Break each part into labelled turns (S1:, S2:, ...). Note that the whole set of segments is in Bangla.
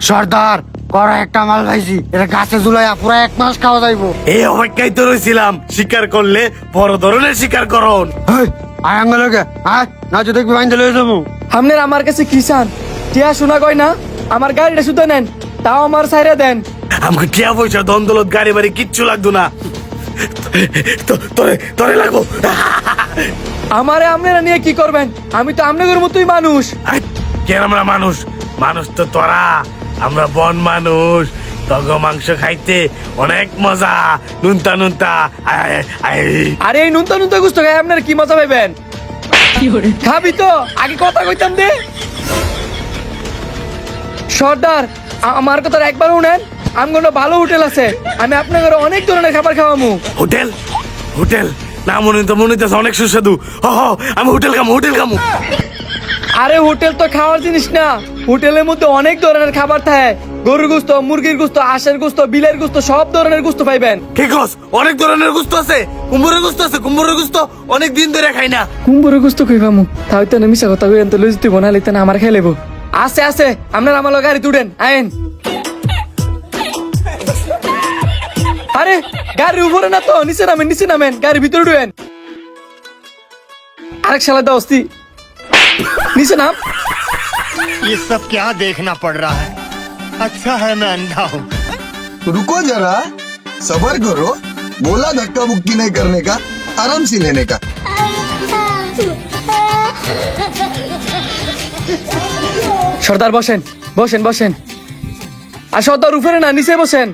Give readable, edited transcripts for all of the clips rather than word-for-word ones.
S1: সর্দার করা একটা মাল ভাইছি, এটা গাছে ঝুলাইয়া পুরা 1 মাস খাওয়া যাইবো।
S2: এই অপেক্ষায় তো রয়েছিলাম, শিকার করলে বড় ধরনের শিকার করন।
S1: আয় আঙ্গলকে আয়, না যদি দেখবি বাইন্দে লয়ে যাবো।
S3: আপনার আমার কাছে কি চান? টিয়া শোনা কয় না, আমার গাড়িটা শুধু নেন, তাও আমার সাইরে দেন।
S2: আমাকে টিয়া পয়সা দন্দলত গাড়ি বাড়ি কিচ্ছু লাগতো না, তোরে লাগো।
S3: আমারে আপনারা নিয়ে কি করবেন? আমি তো আপনাদের মতোই মানুষ।
S2: কেন আমরা মানুষ? মানুষ তো তোরা, আমরা বন মানুষ। তগ মাংস খাইতে অনেক মজা, নুনতা নুনতা।
S3: আরে এই নুনতা নুনতা গুস্ত খাই আপনারা কি মজা পাইবেন? খাবি তো আগে কথা কইতাম দে। সর্দার আমার কথা একবার শুনেন, আমগুলো ভালো হোটেল আছে, আমি আপনাদের অনেক ধরনের খাবার খাওয়ামু।
S2: হোটেল? হোটেল না মনে তো মনে হইতেছে অনেক সুস্বাদু। আমি হোটেল খামু।
S3: আরে হোটেল তো খাওয়ার জিনিস না, হোটেলের মধ্যে অনেক ধরনের খাবার থাকে। গরুর গোস্ত, মুরগির গোস্ত, হাঁসের গোস্ত, বিলের গোস্ত, সব ধরনের গোস্ত পাইবেন।
S2: ঠিক আছে, অনেক ধরনের গোস্ত আছে। কুম্ভরের গোস্ত আছে, কুম্ভরের গোস্ত অনেক দিন ধরে খাই না।
S3: কুম্ভরের গোস্ত কই খামু? তাও তো না মিশা কথা কইন, তো লইজ তুই বনা লিতে না আমার খাই লেবো। আছে আপনারা আমার গাড়ি তুড়েন আইন। আরে গাড়ির উপরে না তো, নিচে নামেন, গাড়ির ভিতরে ঢুকেন। আরেক শালা দোস্তি নিচে নাম।
S4: ये सब क्या देखना पड़ रहा है? अच्छा है मैं अंधा हूँ।
S5: रुको जरा, सबर करो। बोला धक्का मुक्की नहीं करने का, आराम से लेने का।
S3: সর্দার বসেন। আর সর্দার উপরে না, নিচে বসেন।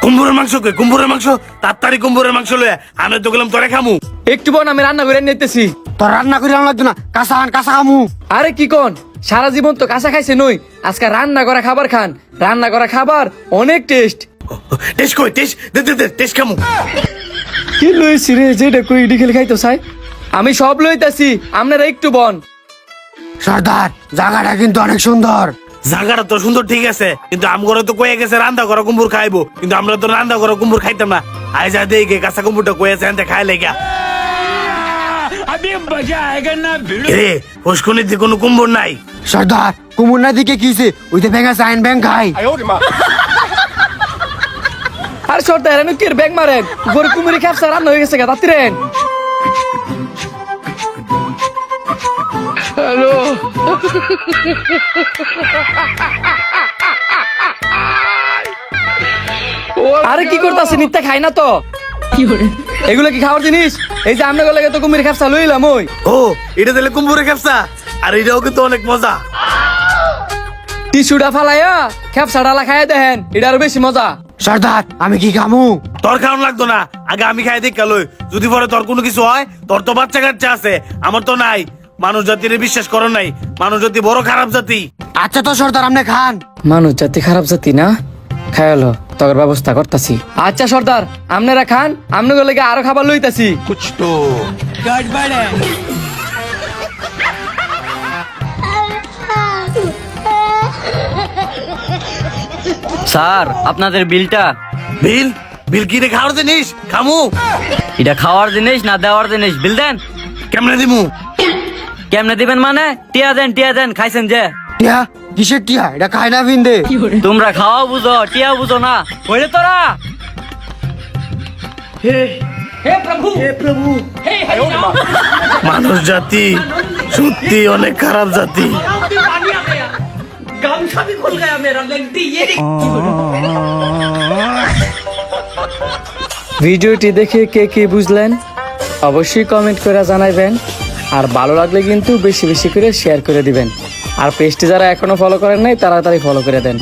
S2: কুম্ভরের মাংস কই? কুম্ভরের মাংস তাড়াতাড়ি কুম্ভরের মাংস লয়ে আমি তো গেলাম তোরে খামু।
S3: একটু বোন আমি রান্না করে নিতেছি।
S1: তোর রান্না করে আনা লাগতো না, কাঁচা খামু।
S3: আরে কি কোন, সারা জীবন তো কাঁচা খাইছে নই, আজকে রান্না করা খাবার খান। রান্না করা খাবার অনেক টেস্ট।
S2: টেস্ট কই? টেস্ট দে টেস্ট খামু।
S3: কি লইছি রে, যেটা কই ইডি খেলে খাইতো চাই। আমি সব লইতাছি, আপনারা একটু বন।
S1: সর্দার জায়গাটা কিন্তু অনেক সুন্দর।
S2: জায়গাটা তো সুন্দর ঠিক আছে, কিন্তু আমগরে তো কয়ে গেছে রান্না করা কুম্ভুর খাইবো, কিন্তু আমরা তো রান্না করা কুম্ভুর খাইতাম না। আই যা দেখে কাঁচা কুম্ভুরটা কয়েছে আনতে খাই লেগা। রে পুষ্কনিতে কোনো কুম্ভুর নাই।
S1: সর্দার কুমুর না দিকে কিছে, ওই যে ব্যাঙা চাইন ব্যাং খাই।
S3: আর সর্দার এনে কি ব্যাগ মারেন? গরু কুমিরি খাপসা রান্না হয়ে গেছে গা, তাতিরেন। হ্যালো আরে কি করতেছে? নিত্যা খাই না তো। এগুলো কি খাওয়ার জিনিস? এই যে আপনার লাগে তো কুমির খাপসা লইলাম। ওই
S2: এটা দিলে কুম্ভুরে খাপসা, আর এটাও কিন্তু অনেক মজা।
S3: টিস্যুটা ফালাইয়া খাপসা ডালা খাইয়া দেখেন, এটা আরো বেশি মজা।
S1: সর্দার আমি কি খামু?
S2: তোর খাওয়ান লাগতো না, আগে আমি খাই দেখ লই। যদি পরে তোর কোনো কিছু হয়, তোর তো বাচ্চা কাচ্চা আছে, আমার তো নাই। মানুষ জাতির বিশ্বাস করো নাই, মানুষ জাতি বড় খারাপ জাতি।
S1: আচ্ছা তো সর্দার আপনি খান।
S3: মানুষ জাতি খারাপ জাতি না, খায়ালো তোর ব্যবস্থা করতাছি। আচ্ছা সর্দার আপনারা খান, আপনাদের লাগে আরো খাবার লইতাছি।
S4: कुछ तो
S6: স্যার আপনাদের বিলটা।
S2: বিল? বিল কি রে খাওয়ার জিনিস? খামু?
S6: এটা খাওয়ার জিনিস না দেওয়ার জিনিস? বিল দেন।
S2: কেমনে দিমু?
S6: কেমনে দিবেন মানে? টিয়া দেন খাইছেন যে।
S1: টিয়া? কিসের টিয়া? এটা খাই না বিন্দে।
S6: তোমরা খাওয়া বুঝো, টিয়া বুঝো না। হইলে তোরা
S2: মানুষ জাতি সত্যি অনেক খারাপ জাতি।
S3: ভিডিওটি দেখে কে কে বুঝলেন অবশ্যই কমেন্ট করে জানাবেন। আর ভালো লাগলে কিন্তু বেশি বেশি করে শেয়ার করে দিবেন। আর পেজটি যারা এখনো ফলো করেন নাই তাড়াতাড়ি ফলো করে দেন।